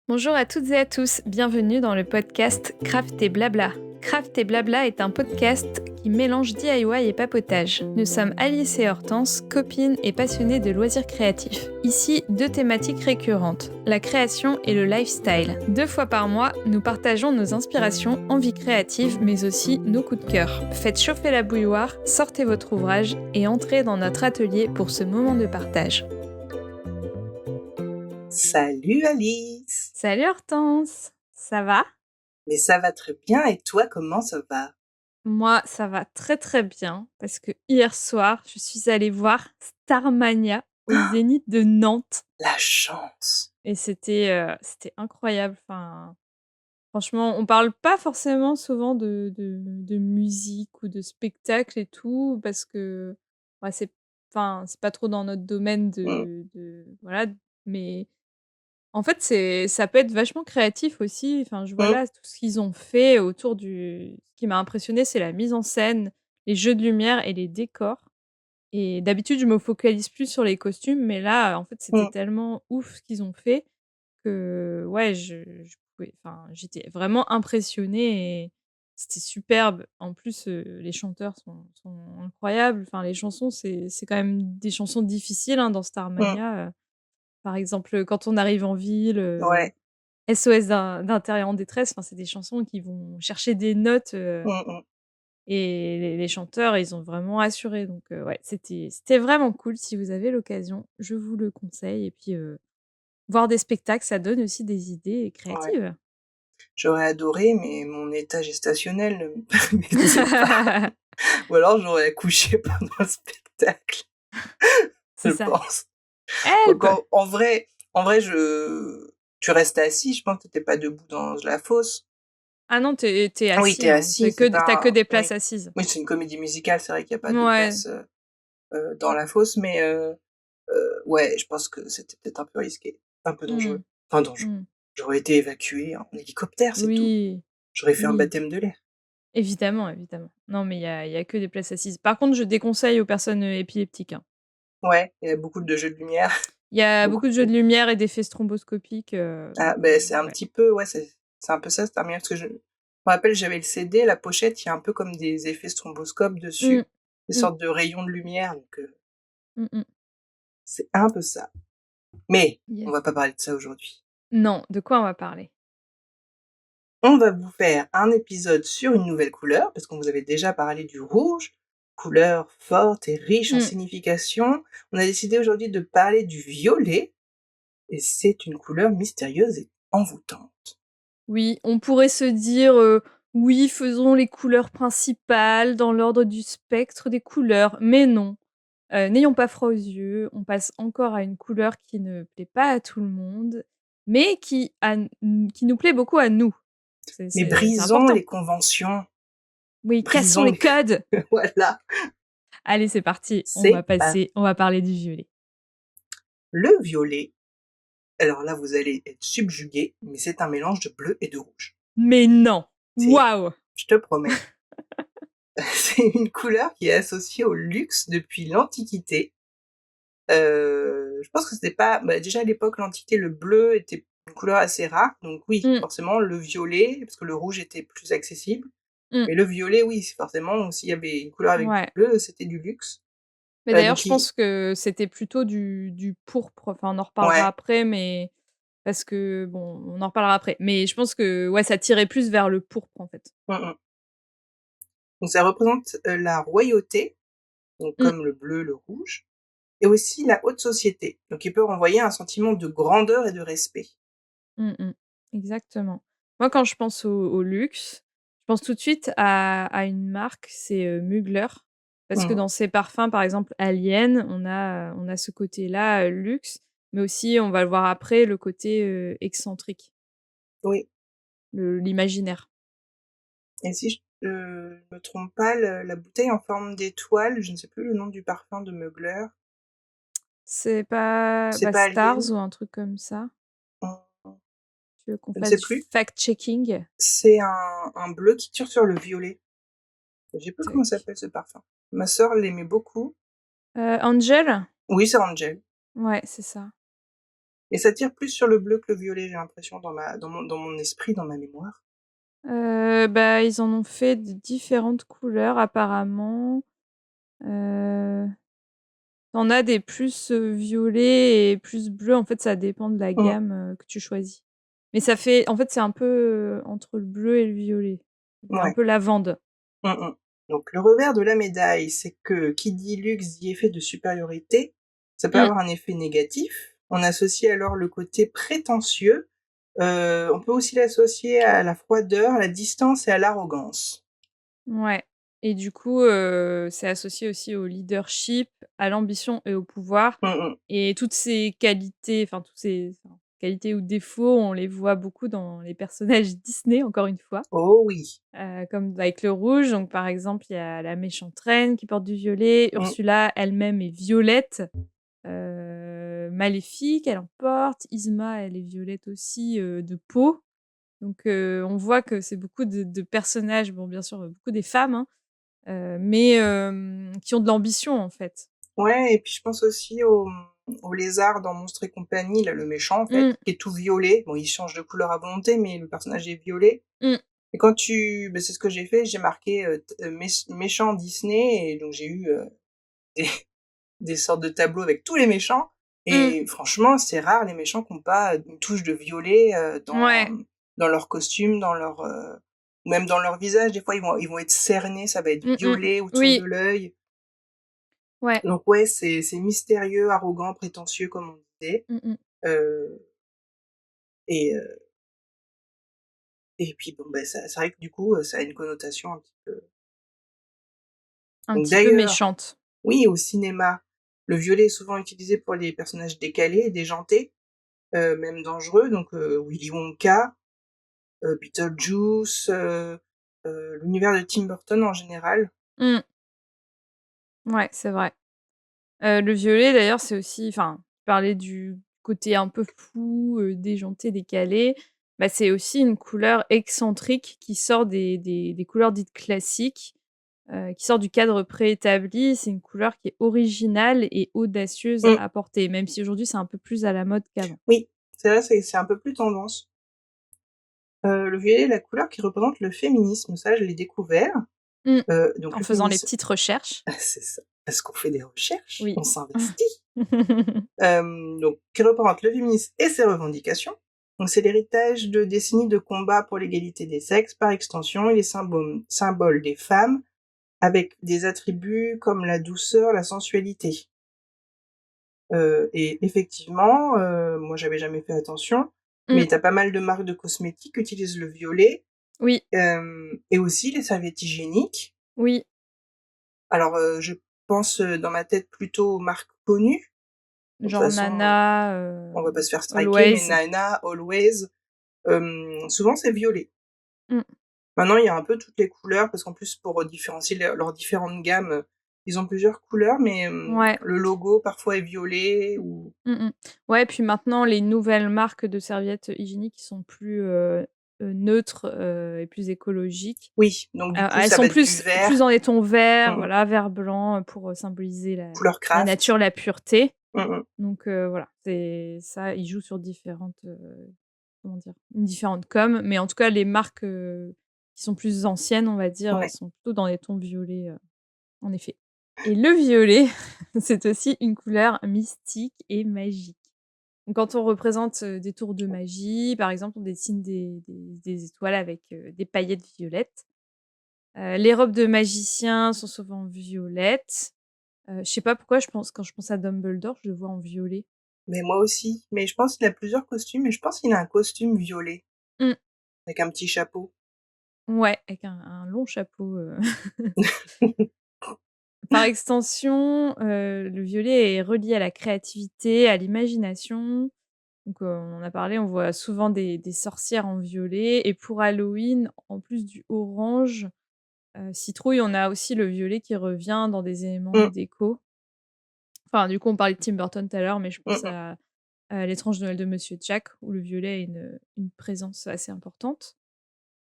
Bonjour à toutes et à tous, bienvenue dans le podcast Craft et Blabla. Craft et Blabla est un podcast qui mélange DIY et papotage. Nous sommes Alice et Hortense, copines et passionnées de loisirs créatifs. Ici, deux thématiques récurrentes, la création et le lifestyle. 2 fois par mois, nous partageons nos inspirations, envies créatives, mais aussi nos coups de cœur. Faites chauffer la bouilloire, sortez votre ouvrage et entrez dans notre atelier pour ce moment de partage. Salut Alice! Salut Hortense, ça va ? Mais ça va très bien et toi, comment ça va? Moi, ça va très très bien parce que hier soir, je suis allée voir Starmania au Ah, Zénith de Nantes la chance! et c'était incroyable. Enfin, franchement, on parle pas forcément souvent de musique ou de spectacle et tout parce que ouais, c'est pas trop dans notre domaine Mmh, voilà, mais en fait, ça peut être vachement créatif aussi. Enfin, je vois mmh, là tout ce qu'ils ont fait autour du ce qui m'a impressionné, c'est la mise en scène, les jeux de lumière et les décors et d'habitude, je me focalise plus sur les costumes, mais là, en fait, c'était mmh, tellement ouf ce qu'ils ont fait que ouais, j'étais vraiment impressionnée et c'était superbe. En plus, les chanteurs sont incroyables. Enfin, les chansons, c'est quand même des chansons difficiles, hein, dans mmh, Starmania, par exemple, quand on arrive en ville, ouais, SOS d'intérieur en détresse, enfin, c'est des chansons qui vont chercher des notes, mmh, mmh. et les chanteurs, ils ont vraiment assuré donc ouais, c'était vraiment cool. Si vous avez l'occasion, je vous le conseille et puis, voir des spectacles, ça donne aussi des idées Ouais. créatives. J'aurais adoré, mais mon état gestationnel ne me permettait pas. Ou alors j'aurais accouché pendant le spectacle, C'est je ça. pense. Eh Donc bah! en vrai, tu restes assis, je pense que tu pas debout dans la fosse. Ah non, tu es Oui, assis, t'es hein, assis, tu as que des places oui. assises. Oui, c'est une comédie musicale, c'est vrai qu'il y a pas de Ouais. place, dans la fosse, mais ouais, je pense que c'était peut-être un peu risqué, un peu Mmh. dangereux. Enfin dangereux. Mmh. J'aurais été évacuée en hélicoptère, c'est tout. Oui, J'aurais fait un oui. baptême de l'air. Évidemment, évidemment. Non, mais il y a que des places assises. Par contre, je déconseille aux personnes, épileptiques, hein. Ouais, il y a beaucoup de jeux de lumière, Il y a beaucoup beaucoup de jeux trop. de lumière et d'effets stromboscopiques, Ah beh, c'est un ouais. petit peu ouais, c'est un peu ça, c'est parce que je me rappelle, j'avais le CD, la pochette, il y a un peu comme des effets stromboscopes Mmh. dessus, des Mmh. sortes de rayons de lumière, donc Mmh mh. c'est un peu ça. Mais on Yes. va pas parler de ça aujourd'hui. Non, de quoi on va parler? On va vous faire un épisode sur une nouvelle couleur, parce qu'on vous avait déjà parlé du rouge, couleur forte et riche en Mmh. signification. On a décidé aujourd'hui de parler du violet, et c'est une couleur mystérieuse et envoûtante. Oui, on pourrait se dire, «Oui, faisons les couleurs principales dans l'ordre du spectre des couleurs», mais non. N'ayons pas froid aux yeux, on passe encore à une couleur qui ne plaît pas à tout le monde, mais qui nous plaît beaucoup à nous. Mais C'est brisons important. les conventions, Oui, cassons brisons les les codes! voilà, Allez, c'est parti, c'est pas on va parler du violet. le violet. Alors là, vous allez être subjugués, mais c'est un mélange de bleu et de rouge. Mais non! Si, Waouh! je te promets. C'est une couleur qui est associée au luxe depuis l'Antiquité. Je pense que c'était pas déjà à l'époque, l'Antiquité, le bleu était une couleur assez rare, donc oui, Mmh, forcément le violet, parce que le rouge était plus accessible, mmh, mais le violet, oui, c'est forcément, s'il y avait une couleur avec du ouais. bleu, c'était du luxe. Mais d'ailleurs, Donc je i pense que c'était plutôt du pourpre, enfin, on en reparlera ouais, après, mais parce que bon, on en reparlera après. Mais je pense que, ouais, ça tirait plus vers le pourpre, en fait. mmh mh. Donc ça représente, la royauté, donc Mmh, comme le bleu, le rouge, et aussi la haute société. Donc il peut renvoyer un sentiment de grandeur et de respect. mmh mh. Exactement. Moi, quand je pense au luxe, je pense tout de suite à une marque, c'est, Mugler. Parce que Mmh. dans ses parfums, par exemple, Alien, on a ce côté-là, luxe, mais aussi, on va le voir après, le côté, excentrique, Oui, l'imaginaire. et si je me trompe pas, le la bouteille en forme d'étoile, je ne sais plus le nom du parfum de Mugler, C'est pas, c'est bah, pas Alien? Stars ou un truc comme ça? Mmh, Tu veux qu'on je ne fasse sais du plus. fact-checking? C'est un bleu qui tire sur le violet. Je sais plus comment Tac. s'appelle ce parfum. Ma sœur l'aimait beaucoup. Angel? Oui, c'est Angel. Ouais, c'est ça. Et ça tire plus sur le bleu que le violet, j'ai l'impression, dans mon esprit, dans ma mémoire. Bah, ils en ont fait de différentes couleurs apparemment. Heu, Tu as des plus, violets et plus bleus. En fait, ça dépend de la Mmh, gamme, que tu choisis. Mais ça fait en fait, c'est un peu, entre le bleu et le violet. C'est un ouais. peu lavande. Mmh mh. Donc le revers de la médaille, c'est que qui dit luxe dit effet de supériorité. Ça peut Mmh. avoir un effet négatif. On associe alors le côté prétentieux. On peut aussi l'associer à la froideur, à la distance et à l'arrogance. Ouais et du coup, c'est associé aussi au leadership, à l'ambition et au pouvoir Mmh mh. et toutes ces qualités, enfin, toutes ces qualités ou défauts, on les voit beaucoup dans les personnages Disney, encore une fois, Oh oui. comme avec le rouge. Donc par exemple, il y a la méchante reine qui porte du violet, Mmh. Ursula elle-même est violette, Maléfique, elle en porte, Yzma, elle est violette aussi, de peau. Donc on voit que c'est beaucoup de personnages, bon, bien sûr, beaucoup des femmes, hein, mais qui ont de l'ambition, en fait. Ouais et puis je pense aussi au lézard dans Monstres et compagnie, là, le méchant, en fait, Mmh, qui est tout violet. Bon, il change de couleur à volonté, mais le personnage est violet mmh. et quand tu c'est ce que j'ai fait, j'ai marqué, méchant Disney et donc j'ai eu, des des sortes de tableaux avec tous les méchants Mmh. et franchement, c'est rare les méchants qui ont pas une touche de violet, Ouais. dans leur costume, même dans leur visage. Des fois, ils vont être cernés, ça va être Mmh mh. violet autour de Oui, l'œil. ouais. Donc ouais, c'est mystérieux, arrogant, prétentieux comme on disait, Mmh mh. heu et heu et puis bon, bah, ça c'est vrai que du coup, ça a une connotation un petit peu Un donc petit peu d'ailleurs, méchante. oui, au cinéma, le violet est souvent utilisé pour les personnages décalés et déjantés, même dangereux, donc Willy Wonka, Beetlejuice, l'univers de Tim Burton en général. Mmh. Ouais, c'est vrai. Le violet d'ailleurs, c'est aussi enfin, tu parlais du côté un peu fou, déjanté, décalé. Bah, c'est aussi une couleur excentrique qui sort des couleurs dites classiques, qui sort du cadre préétabli. C'est une couleur qui est originale et audacieuse Mmh, à porter, même si aujourd'hui c'est un peu plus à la mode qu'avant. oui, c'est vrai, c'est un peu plus tendance. Le violet est la couleur qui représente le féminisme, ça je l'ai découvert. Mmh. Donc En le faisant les féminisme petites recherches. c'est ça, parce qu'on fait des recherches, Oui. on s'investit. Donc qui représente le féminisme et ses revendications. Donc c'est l'héritage de décennies de combats pour l'égalité des sexes, par extension, il est symbole des femmes, avec des attributs comme la douceur, la sensualité. Et effectivement, moi j'avais jamais fait attention, Mmh. mais tu as pas mal de marques de cosmétiques qui utilisent le violet, Oui, et aussi les serviettes hygiéniques. oui, Alors, je pense, dans ma tête plutôt aux marques connues. De toute genre façon, Nana, on va pas se faire striker, mais Always. Nana, Always, souvent c'est violet. Mmh. Maintenant, il y a un peu toutes les couleurs parce qu'en plus pour, différencier leurs différentes gammes, ils ont plusieurs couleurs, mais Ouais. le logo parfois est violet ou Mmh mh. Ouais, puis maintenant les nouvelles marques de serviettes hygiéniques qui sont plus, neutres, et plus écologiques. oui, donc du coup Elles ça va sont être du plus vert, dans les tons verts, mmh mh, voilà, vert blanc, pour, symboliser couleur la craft. nature, la pureté. Mmh mh. Donc voilà, c'est ça, ils jouent sur différentes, comment dire? Différentes com, mais en tout cas les marques, qui sont plus anciennes, on va dire, Ouais. sont plutôt dans les tons violets, en effet. Et le violet, c'est aussi une couleur mystique et magique. Donc quand on représente, des tours de magie, par exemple, on dessine des étoiles avec, des paillettes violettes. Les robes de magiciens sont souvent violettes. Je sais pas pourquoi quand je pense à Dumbledore, je le vois en violet. Mais moi aussi, mais je pense qu'il a plusieurs costumes et je pense qu'il a un costume violet Mmh. avec un petit chapeau. Ouais, avec un long chapeau, Par extension, le violet est relié à la créativité, à l'imagination. Donc, on en a parlé, on voit souvent des sorcières en violet et pour Halloween, en plus du orange, citrouille, on a aussi le violet qui revient dans des éléments de Mmh, déco. Enfin, du coup, on parlait de Tim Burton tout à l'heure, mais je mmh pense mh. à L'étrange Noël de Monsieur Jack où le violet a une présence assez importante.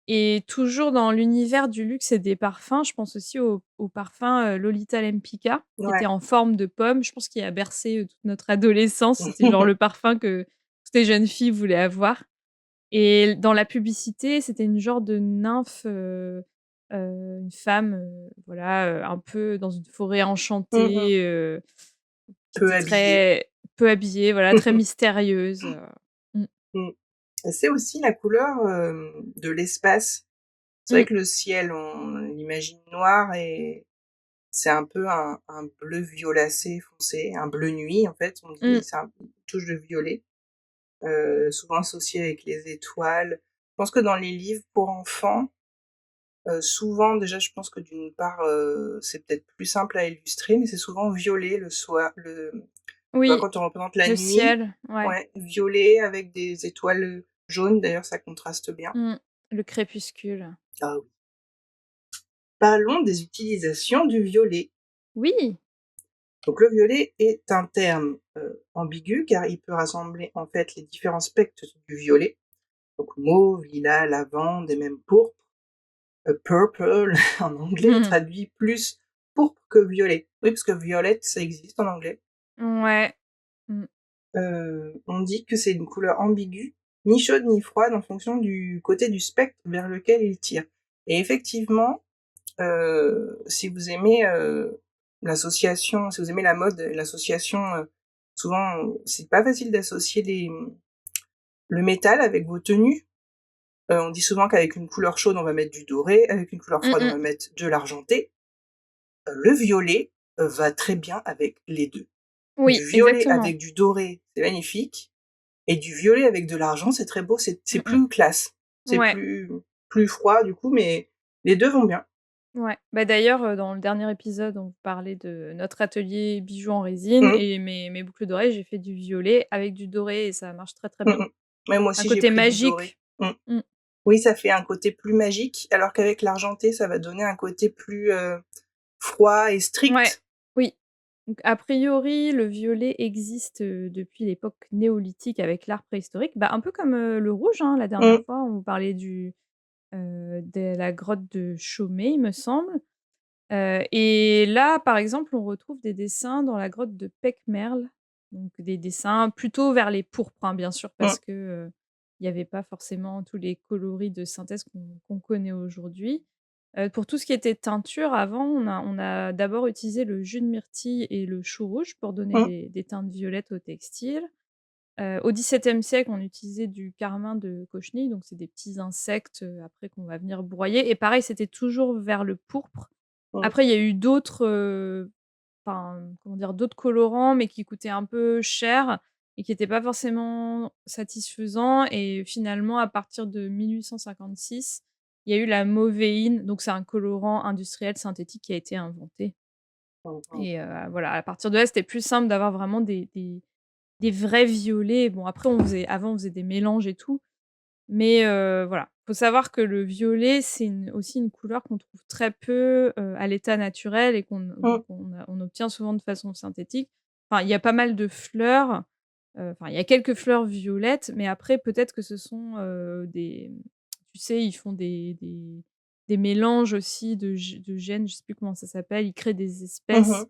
Et toujours dans l'univers du luxe et des parfums, je pense aussi au parfum, Lolita Lempicka, qui était Ouais. en forme de pomme. Je pense qu'il a bercé, toute notre adolescence. C'était genre le parfum que toutes les jeunes filles voulaient avoir. Et dans la publicité, c'était une genre de nymphe, une femme, voilà, un peu dans une forêt Mmh. enchantée, qui Peu était habillé. très peu habillée, voilà, très mystérieuse. Mmh. Mmh. C'est aussi la couleur, de l'espace. C'est vrai Mmh. que le ciel, on l'imagine noir et c'est un peu un bleu violacé foncé, un bleu nuit, en fait, on dit. Mmh. C'est une touche de violet, souvent associé avec les étoiles. Je pense que dans les livres pour enfants, souvent déjà, je pense que d'une part, c'est peut-être plus simple à illustrer, mais c'est souvent violet le soir, tu vois, Oui, quand on représente la le nuit, ciel, ouais. ouais, violet avec des étoiles, jaunes, d'ailleurs ça contraste bien. Mmh. Le crépuscule. Ah oui. Parlons des utilisations du violet. Oui! Donc le violet est un terme, ambigu car il peut rassembler en fait les différents spectres du violet, donc mauve, lilas, lavande et même pourpre. Purple en anglais Mmh. traduit plus pourpre que violet. Oui, parce que violette, ça existe en anglais. Ouais. Mmh. On dit que c'est une couleur ambiguë, ni chaude ni froide en fonction du côté du spectre vers lequel il tire. Et effectivement, si vous aimez, l'association, si vous aimez la mode et l'association, souvent, c'est pas facile d'associer le métal avec vos tenues. On dit souvent qu'avec une couleur chaude, on va mettre du doré, avec une couleur Mmh froide, on mh. va mettre de l'argenté. Le violet, va très bien avec les 2. Du Oui, violet exactement. avec du doré, c'est magnifique, et du violet avec de l'argent, c'est très beau, c'est Mmh mh. plus classe. C'est Ouais. plus froid du coup, mais les 2 vont bien. Ouais. Bah, d'ailleurs, dans le dernier épisode, on parlait de notre atelier bijoux en résine Mmh. et mes boucles d'oreilles, j'ai fait du violet avec du doré et ça marche très, très Mmh bien. mh. Ouais, moi Un aussi j'ai côté pris du doré. magique. Mmh. Mmh. Oui, ça fait un côté plus magique, alors qu'avec l'argenté, ça va donner un côté plus, froid et Ouais. strict. Oui. Donc a priori, le violet existe, depuis l'époque néolithique avec l'art préhistorique. Bah, un peu comme, le rouge, hein. La dernière Mmh. fois, on vous parlait de la grotte de Chaumet, il me semble. Et là, par exemple, on retrouve des dessins dans la grotte de Pecmerle, donc des dessins plutôt vers les pourpres, hein, bien sûr, Mmh. parce que, il y avait pas forcément tous les coloris de synthèse qu'on connaît aujourd'hui. Pour tout ce qui était teinture, avant, on a d'abord utilisé le jus de myrtille et le chou rouge pour donner Mmh. des teintes violettes au textile. Au XVIIe siècle, on utilisait du carmin de cochenille, donc c'est des petits insectes, après qu'on va venir broyer et pareil, c'était toujours vers le pourpre. Mmh. Après, il y a eu d'autres, enfin, comment dire? D'autres colorants, mais qui coûtaient un peu cher et qui étaient pas forcément satisfaisants et finalement, à partir de 1856, il y a eu la mauvéine, donc c'est un colorant industriel synthétique qui a été inventé Mmh mh. et voilà, à partir de là, c'était plus simple d'avoir vraiment des vrais violets. Bon, après, avant, on faisait des mélanges et tout, mais voilà. Faut savoir que le violet, c'est aussi une couleur qu'on trouve très peu, à l'état naturel et Mmh. on obtient souvent de façon synthétique. Enfin, il y a pas mal de fleurs, enfin, il y a quelques fleurs violettes, mais après peut-être que ce sont, tu sais, ils font des mélanges aussi de gènes, je sais plus comment ça s'appelle, ils créent des Mmh espèces. mh.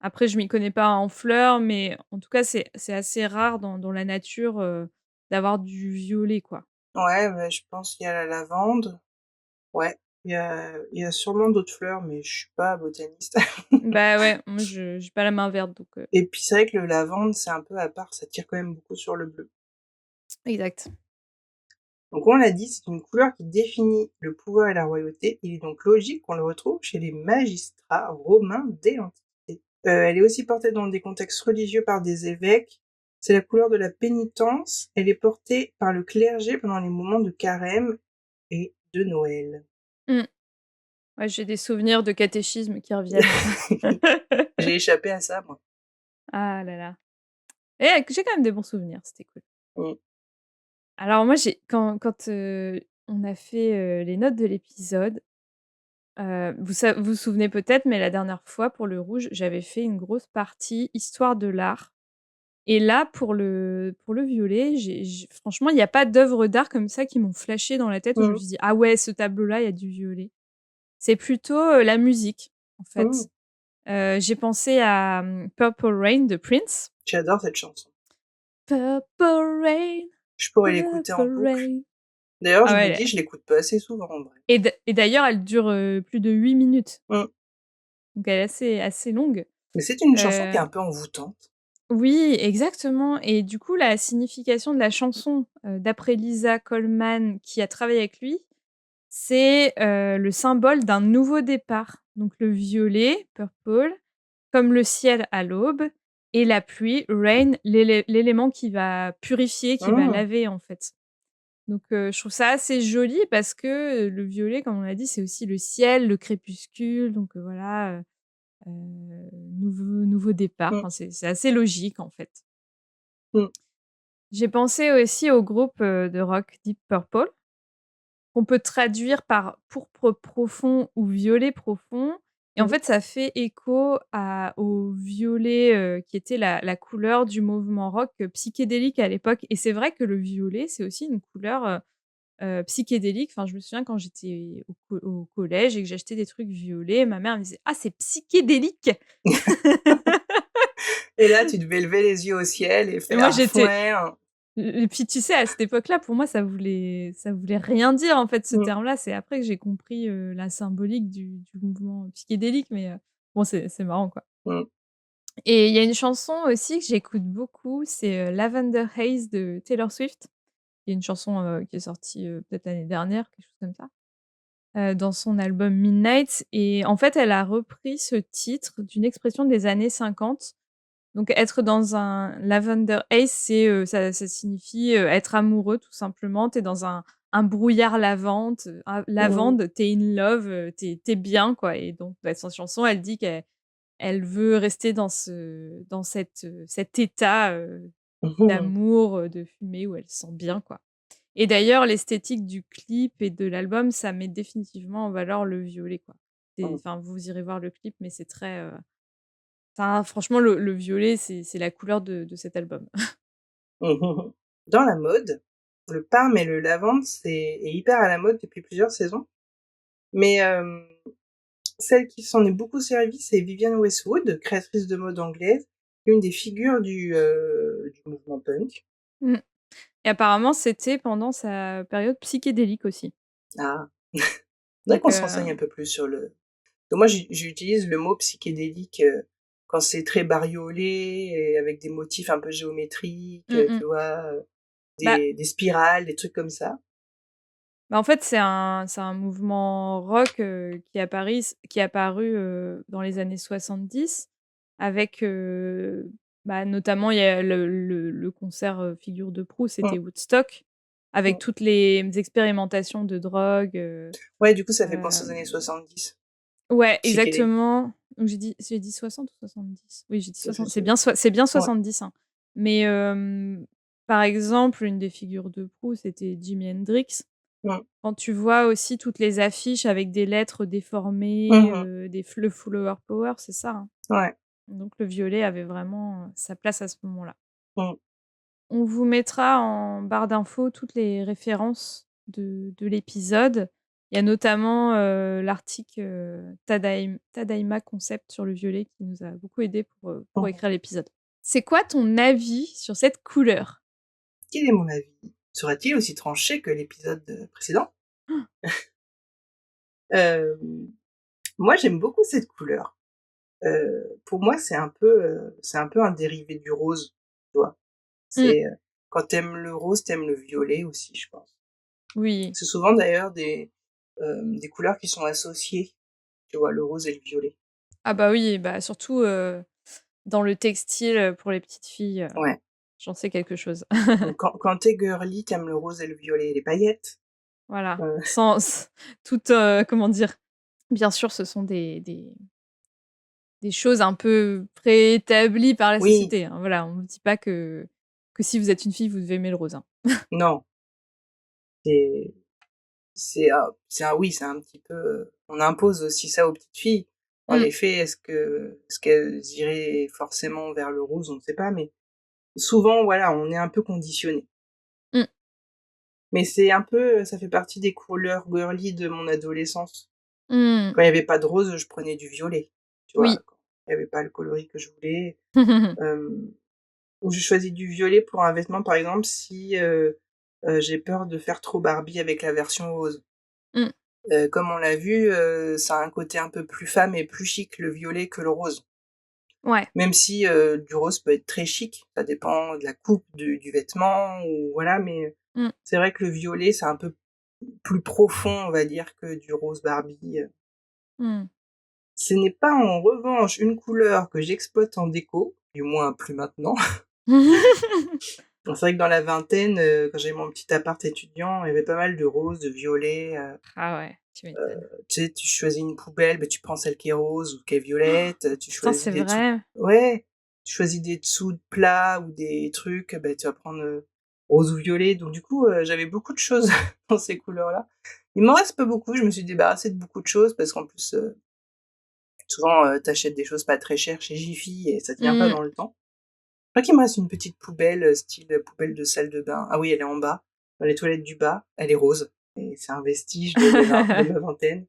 Après, je m'y connais pas en fleurs, mais en tout cas, c'est assez rare dans la nature, d'avoir du violet, quoi. Ouais, bah, je pense qu'il y a la lavande. Ouais, il y a sûrement d'autres fleurs, mais je suis pas botaniste. Bah, ouais, moi je j'ai pas la main verte donc Et puis c'est vrai que le lavande, c'est un peu à part, ça tire quand même beaucoup sur le bleu. exact. Donc on l'a dit, c'est une couleur qui définit le pouvoir et la royauté. Il est donc logique qu'on le retrouve chez les magistrats romains dès l'Antiquité. Elle est aussi portée dans des contextes religieux par des évêques. C'est la couleur de la pénitence. Elle est portée par le clergé pendant les moments de carême et de Noël. Mmh. Ouais, j'ai des souvenirs de catéchisme qui reviennent. J'ai échappé à ça, moi. Ah là là. Et j'ai quand même des bons souvenirs, c'était cool. Mmh. Alors moi, quand on a fait, les notes de l'épisode, vous vous souvenez peut-être, mais la dernière fois pour le rouge, j'avais fait une grosse partie histoire de l'art. Et là, pour le violet, franchement, il y a pas d'œuvres d'art comme ça qui m'ont flashé dans la tête où je me Mmh. suis dit: «Ah ouais, ce tableau-là, il y a du violet». C'est plutôt, la musique, en Mmh. fait. J'ai pensé à, Purple Rain de Prince. J'adore cette chanson. Purple Rain, Je pourrais l'écouter en Purple boucle. Rain. D'ailleurs, Ah je me ouais, dis, je l'écoute pas assez souvent en vrai. et d'ailleurs, elle dure plus de 8 minutes. Mmh. Donc elle est assez longue. Mais c'est une chanson qui est Euh, un peu envoûtante. oui, exactement. Et du coup, la signification de la chanson, d'après Lisa Coleman, qui a travaillé avec lui, c'est le symbole d'un nouveau départ. Donc le violet, purple, comme le ciel à l'aube, et la pluie, rain, l'élément qui va purifier, qui va Mmh. laver en fait. Donc je trouve ça assez joli parce que le violet, comme on l'a dit, c'est aussi le ciel, le crépuscule, donc voilà, nouveau départ. Mmh. Enfin, c'est assez logique en fait. Mmh. J'ai pensé aussi au groupe de rock Deep Purple, qu'on peut traduire par pourpre profond ou violet profond. Et en Mmh. fait, ça fait écho au violet qui était la couleur du mouvement rock psychédélique à l'époque. Et c'est vrai que le violet, c'est aussi une couleur psychédélique. Enfin, je me souviens quand j'étais au collège et que j'achetais des trucs violets, ma mère me disait: «Ah, c'est psychédélique!» Et là, tu devais lever les yeux au ciel et Et moi, faire: j'étais «Ouais». et puis tu sais, à cette époque-là, pour moi, ça voulait rien dire, en fait, ce Mmh. terme-là. C'est après que j'ai compris, la symbolique du mouvement psychédélique, mais bon, c'est marrant, quoi. Mmh. Et il y a une chanson aussi que j'écoute beaucoup, c'est, Lavender Haze de Taylor Swift. Il y a une chanson, qui est sortie, peut-être l'année dernière, quelque chose comme ça, dans son album Midnight. Et en fait, elle a repris ce titre d'une expression des années 50. Donc être dans un lavender haze, c'est, ça signifie, être amoureux tout simplement. Tu es dans un brouillard Mmh. lavande, tu es in love, tu es bien quoi. Et donc bah, sa chanson, elle dit qu'elle veut rester dans cet état, Mmh. d'amour, de fumée où elle se sent bien quoi. Et d'ailleurs l'esthétique du clip et de l'album, ça met définitivement en valeur le violet quoi. Mmh. Enfin vous irez voir le clip, mais c'est très, enfin, franchement, le violet, c'est la couleur de cet album. Mmh. Dans la mode, le parme et le lavande, est hyper à la mode depuis plusieurs saisons. Mais celle qui s'en est beaucoup servie, c'est Vivienne Westwood, créatrice de mode anglaise, une des figures du mouvement punk. Mmh. Et apparemment, c'était pendant sa période psychédélique aussi. Ah! Faudrait Donc qu'on se renseigne un peu plus sur le moi j'utilise le mot psychédélique, quand c'est très bariolé et avec des motifs un peu géométriques, mmh tu mh. vois? Bah Des spirales, des trucs comme ça. en fait, c'est un mouvement rock, qui est apparu, dans les années 70 avec, notamment, il y a le concert, figure de proue, Mmh. c'était Woodstock, avec Mmh. toutes les expérimentations de drogue, Ouais, du coup, ça fait penser aux années hem 70, Ouais, psychédélique. exactement. Donc j'ai dit 60 ou 70? Oui, j'ai dit Je 60. C'est sais bien c'est bien ouais. 70, hein. Mais par exemple, une des figures de proue, c'était Jimi Hendrix. Mmh. Quand tu vois aussi toutes les affiches avec des lettres déformées, Mmh. le flower power, c'est ça, hein. Ouais. Donc le violet avait vraiment, sa place à ce moment-là. Mmh. On vous mettra en barre d'infos toutes les références de l'épisode. Il y a notamment, l'article, Tadaima Concept sur le violet qui nous a beaucoup aidé pour Mmh. écrire l'épisode. C'est quoi ton avis sur cette couleur? Quel est mon avis? Sera-t-il aussi tranché que l'épisode, précédent? Hem, Moi, j'aime beaucoup cette couleur. Pour moi, c'est un peu un dérivé du rose, tu vois? Mmh, C'est, quand t'aimes le rose, t'aimes le violet aussi, je pense. oui. C'est souvent d'ailleurs des couleurs qui sont associées, tu vois? Le rose et le violet. Ah bah oui, bah surtout, dans le textile, pour les petites filles, Ouais. j'en sais quelque chose. Donc quand tu girly, t'aimes le rose et le violet et les paillettes. Voilà, Heu, sans toute, comment dire? Bien sûr, ce sont des choses un peu préétablies par la oui, société, hein. Voilà, on ne vous dit pas que si vous êtes une fille, vous devez aimer le rose, hein. non, c'est c'est un oui, c'est un petit peu, on impose aussi ça aux petites filles. En Mmh, effet, est-ce qu'elles iraient forcément vers le rose? On ne sait pas, mais souvent, voilà, on est un peu conditionnés. mmh, Mais c'est un peu, ça fait partie des couleurs girly de mon adolescence. mmh. Quand il y avait pas de rose, je prenais du violet, tu vois? Oui. Quand il y avait pas le coloris que je voulais. Hem, Ou je choisis du violet pour un vêtement, par exemple, si, j'ai peur de faire trop Barbie avec la version rose. Mmh. Comme on l'a vu, ça a un côté un peu plus femme et plus chic, le violet, que le rose. Ouais. Même si, du rose peut être très chic, ça dépend de la coupe du vêtement ou voilà, mais Mmh. c'est vrai que le violet, c'est un peu plus profond, on va dire, que du rose Barbie. Mmh. Ce n'est pas en revanche une couleur que j'exploite en déco, du moins plus maintenant. C'est vrai que dans la vingtaine, quand j'avais mon petit appart étudiant, il y avait pas mal de roses, de violets, Ah ouais, tu m'étonnes. tu sais, tu choisis une poubelle, bah, tu prends celle qui est rose ou qui est violette, tu Putain, choisis c'est des dessous vrai. ouais, tu choisis des dessous de plats ou des trucs, bah, tu vas prendre, rose ou violet. Donc du coup, j'avais beaucoup de choses dans ces couleurs-là. Il m'en reste pas beaucoup, je me suis débarrassée de beaucoup de choses parce qu'en plus, souvent, tu achètes des choses pas très chères chez Jiffy et ça tient pas Mmh. dans le temps. Je crois qu'il me reste une petite poubelle, style, poubelle de salle de bain. Ah oui, elle est en bas, dans les toilettes du bas, elle est rose et c'est un vestige de ma vingtaine.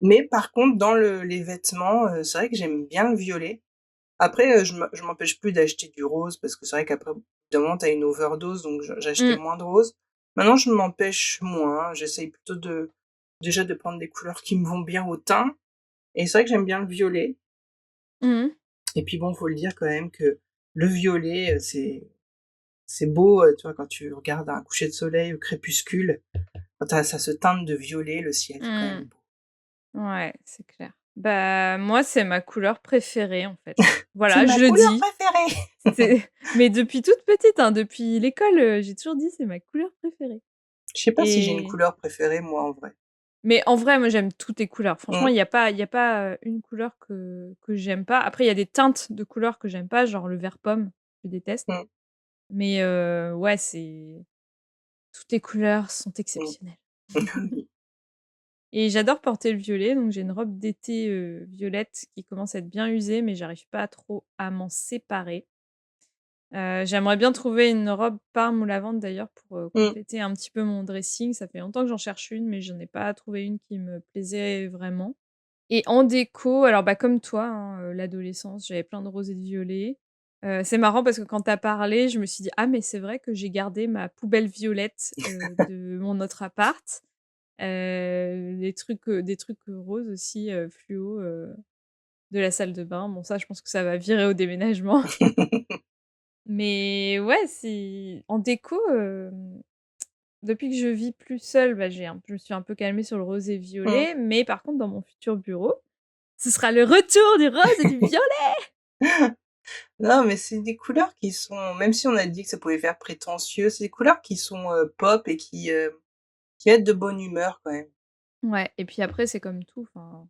Mais par contre, dans les vêtements, c'est vrai que j'aime bien le violet. Après, je m'empêche plus d'acheter du rose parce que c'est vrai qu'après, au bout d'un moment, tu une overdose, donc j'achetais Mmh. moins de rose. Maintenant, je m'empêche moins, j'essaye plutôt déjà de prendre des couleurs qui me vont bien au teint et c'est vrai que j'aime bien le violet. Mmh. Et puis bon, faut le dire quand même que le violet, c'est beau, tu vois, quand tu regardes un coucher de soleil au crépuscule, quand ça se teinte de violet, le ciel est quand Mmh. même beau. Ouais, c'est clair. Bah, moi, c'est ma couleur préférée, en fait. C'est Voilà, ma je le couleur dis. préférée! Mais depuis toute petite, hein, depuis l'école, j'ai toujours dit: «C'est ma couleur préférée» Je sais pas si j'ai une et couleur préférée moi en vrai. mais en vrai, moi, j'aime toutes les couleurs. Franchement, Mmh, il y a pas, une couleur que j'aime pas. Après, il y a des teintes de couleurs que j'aime pas, genre le vert pomme, je déteste. mmh, Mais ouais, c'est toutes les couleurs sont mmh. exceptionnelles. Et j'adore porter le violet, donc j'ai une robe d'été, violette qui commence à être bien usée, mais j'arrive pas trop à m'en séparer. J'aimerais bien trouver une robe parme ou lavande d'ailleurs pour, Mmh, compléter un petit peu mon dressing. Ça fait longtemps que j'en cherche une, mais j'en ai pas trouvé une qui me plaisait vraiment. Et en déco, alors, bah, comme toi, hein, l'adolescence, j'avais plein de roses et de violets. C'est marrant parce que quand tu as parlé, je me suis dit: «Ah mais c'est vrai que j'ai gardé ma poubelle violette, de mon autre appart». Des trucs, roses aussi, fluo, de la salle de bain. Bon ça, je pense que ça va virer au déménagement. Mais ouais, c'est en déco, depuis que je vis plus seule, bah, je me suis un peu calmée sur le rose et mmh. violet, mais par contre dans mon futur bureau, ce sera le retour du rose et du violet! Non, mais c'est des couleurs qui sont même si on a dit que ça pouvait faire prétentieux, c'est des couleurs qui sont, pop et qui mettent de bonne humeur quand même. Ouais et puis après c'est comme tout, enfin,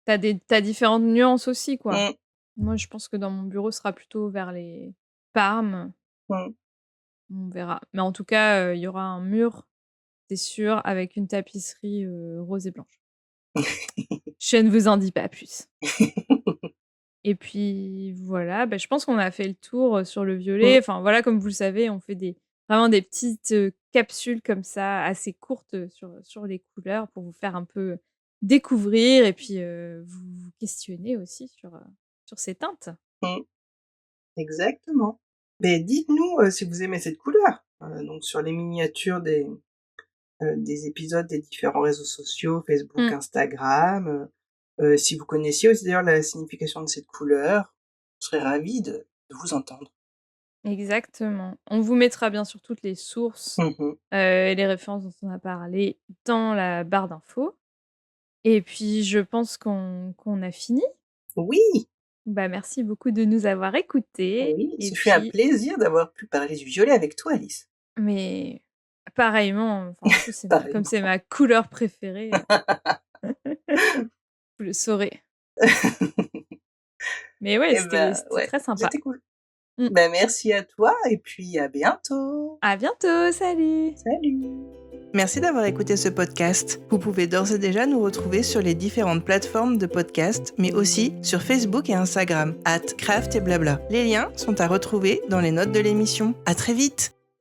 tu as différentes nuances aussi, quoi. Mmh, Moi, je pense que dans mon bureau, ce sera plutôt vers les parmes, mmh. on verra. Mais en tout cas, il y aura un mur, c'est sûr, avec une tapisserie, rose et blanche. Je ne vous en dis pas plus. Et puis voilà, bah, je pense qu'on a fait le tour, sur le violet. Mmh, Enfin voilà, comme vous le savez, on fait vraiment des petites, capsules comme ça, assez courtes, sur les couleurs pour vous faire un peu découvrir et puis, vous questionner aussi sur ces teintes. mmh. Exactement. Mais dites-nous, si vous aimez cette couleur, donc sur les miniatures des épisodes des différents réseaux sociaux, Facebook, Mmh, Instagram, si vous connaissiez aussi d'ailleurs la signification de cette couleur, je serais ravie de vous entendre. exactement. On vous mettra bien sûr toutes les sources, Mmh mh. et les références dont on a parlé dans la barre d'infos et puis je pense qu'on a fini. Oui, Bah, merci beaucoup de nous avoir écoutés oui, et ce fut un puis plaisir d'avoir pu parler du violet avec toi, Alice. mais pareillement, enfin, en plus, comme Pareillement. c'est ma couleur préférée, vous le saurez. Mais ouais, Et c'était bah, c'était ouais, très sympa. c'était cool. Mmh. Bah, merci à toi et puis à bientôt. À bientôt, salut! Salut. Merci d'avoir écouté ce podcast. Vous pouvez d'ores et déjà nous retrouver sur les différentes plateformes de podcast, mais aussi sur Facebook et Instagram, @craft et blabla. Les liens sont à retrouver dans les notes de l'émission. À très vite!